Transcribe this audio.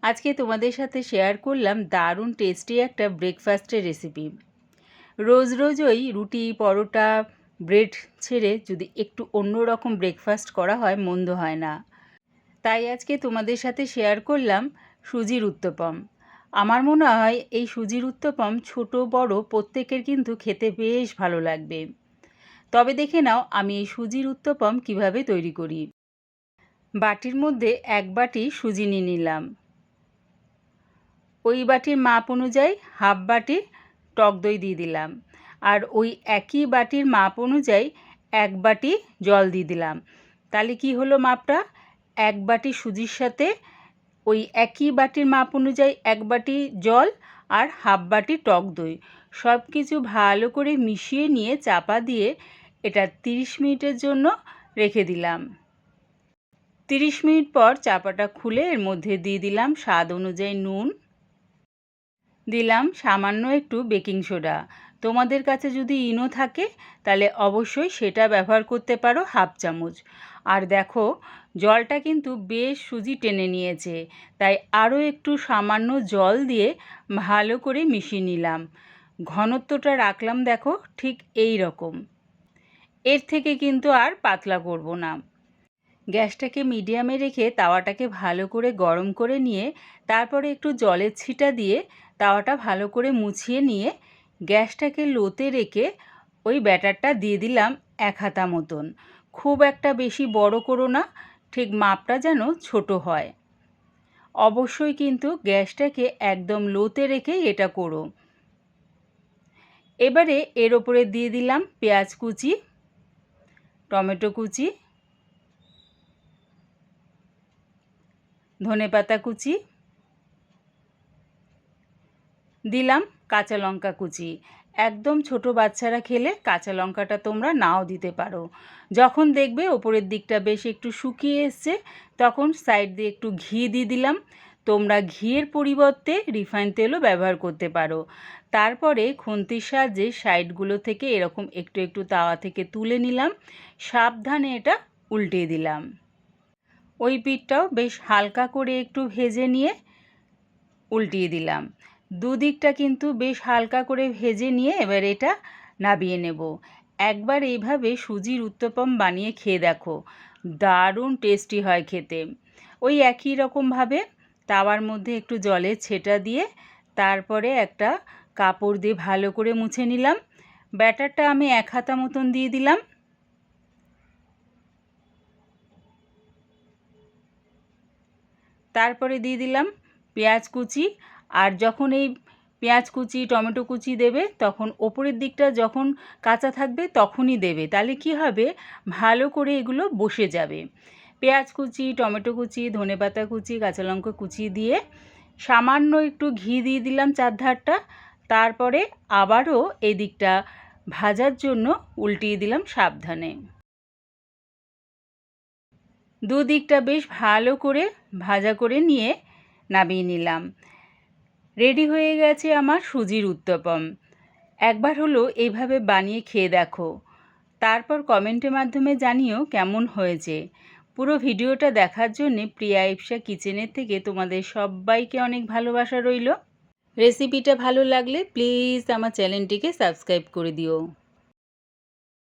আজকে তোমাদের সাথে শেয়ার করলাম দারুণ টেস্টি একটা ব্রেকফাস্টের রেসিপি। রোজ রোজ ওই রুটি পরোটা ব্রেড ছেড়ে যদি একটু অন্যরকম ব্রেকফাস্ট করা হয় মন্দ হয় না। তাই আজকে তোমাদের সাথে শেয়ার করলাম সুজির উত্তপম। আমার মনে হয় এই সুজির উত্তপম ছোট বড় প্রত্যেকের কিন্তু খেতে বেশ ভালো লাগবে। তবে দেখে নাও আমি এই সুজির উত্তপম কিভাবে তৈরি করি। বাটির মধ্যে 1 বাটি সুজি নিয়ে নিলাম। ওই বাটির মাপ অনুযায়ী হাফ বাটি টক দই দিয়ে দিলাম, আর ওই একই বাটির মাপ অনুযায়ী 1 বাটি জল দিয়ে দিলাম। তাহলে কি হলো মাপটা? 1 বাটি সুজির সাথে ওই একই বাটির মাপ অনুযায়ী 1 বাটি জল আর হাফ বাটি টক দই সব কিছু ভালো করে মিশিয়ে নিয়ে চাপা দিয়ে এটা 30 মিনিটের জন্য রেখে দিলাম। 30 মিনিট পর চাপাটা খুলে এর মধ্যে দিয়ে দিলাম স্বাদ অনুযায়ী নুন, দিলাম সামান্য একটু বেকিং সোডা। তোমাদের কাছে যদি ইনো থাকে তাহলে অবশ্যই সেটা ব্যবহার করতে পারো, হাফ চামচ। আর দেখো জলটা কিন্তু বেশ সুজি টেনে নিয়েছে, তাই আরও একটু সামান্য জল দিয়ে ভালো করে মিশিয়ে নিলাম। ঘনত্বটা রাখলাম দেখো ঠিক এই রকম। এর থেকে কিন্তু আর পাতলা করব না। গ্যাসটাকে মিডিয়ামে রেখে তাওয়াটাকে ভালো করে গরম করে নিয়ে তারপরে একটু জলের ছিটা দিয়ে তাওয়াটা ভালো করে মুছিয়ে নিয়ে গ্যাসটাকে লোতে রেখে ওই ব্যাটারটা দিয়ে দিলাম 1 হাতা মতন। খুব একটা বেশি বড় করো না, ঠিক মাপটা যেন ছোট হয়। অবশ্যই কিন্তু গ্যাসটাকে একদম লোতে রেখে এটা করো। এবারে এর ওপরে দিয়ে দিলাম পেঁয়াজ কুচি, টমেটো কুচি, ধনেপাতা কুচি, দিলাম কাঁচা লঙ্কা কুচি। একদম ছোট বাচ্চারা খেলে কাঁচা লঙ্কাটা তোমরা নাও দিতে পারো। যখন দেখবে ওপরের দিকটা বেশ একটু শুকিয়ে এসছে তখন সাইড দিয়ে একটু ঘি দিয়ে দিলাম। তোমরা ঘিয়ের পরিবর্তে রিফাইন তেলও ব্যবহার করতে পারো। তারপরে খুন্তির সাহায্যে সাইডগুলো থেকে এরকম একটু একটু তাওয়া থেকে তুলে নিলাম, সাবধানে এটা উল্টিয়ে দিলাম। ওই পিঠটাও বেশ হালকা করে একটু ভেজে নিয়ে উল্টিয়ে দিলাম। দুদিকটা কিন্তু বেশ হালকা করে ভেজে নিয়ে এবার এটা নাবিয়ে নেব। একবার এইভাবে সুজির উত্তপম বানিয়ে খেয়ে দেখো, দারুণ টেস্টি হয় খেতে। ওই একই রকমভাবে তাওয়ার মধ্যে একটু জলের ছেটা দিয়ে তারপরে একটা কাপড় দিয়ে ভালো করে মুছে নিলাম। ব্যাটারটা আমি 1 হাতা মতন দিয়ে দিলাম। তারপরে দিয়ে দিলাম পেঁয়াজ কুচি। আর যখন এই পেঁয়াজ কুচি টমেটো কুচি দেবে তখন ওপরের দিকটা যখন কাঁচা থাকবে তখনই দেবে, তাহলে কি হবে ভালো করে এগুলো বসে যাবে। পেঁয়াজ কুচি টমেটো কুচি ধনেপাতা কুচি কাঁচা লঙ্কা কুচি দিয়ে সামান্য একটু ঘি দিয়ে দিলাম চারধারটা। তারপরে আবারও এই দিকটা ভাজার জন্য উল্টিয়ে দিলাম সাবধানে। দুদিকটা বেশ ভালো করে ভাজা করে নিয়ে নামিয়ে নিলাম। রেডি হয়ে গেছে আমার সুজির উত্তপম। একবার হলো এইভাবে বানিয়ে খেয়ে দেখো, তারপর কমেন্টের মাধ্যমে জানিও কেমন হয়েছে। পুরো ভিডিওটা দেখার জন্যে প্রিয়া ইপসা কিচেনের থেকে তোমাদের সবাইকে অনেক ভালোবাসা রইল। রেসিপিটা ভালো লাগলে প্লিজ আমার চ্যানেলটিকে সাবস্ক্রাইব করে দিও।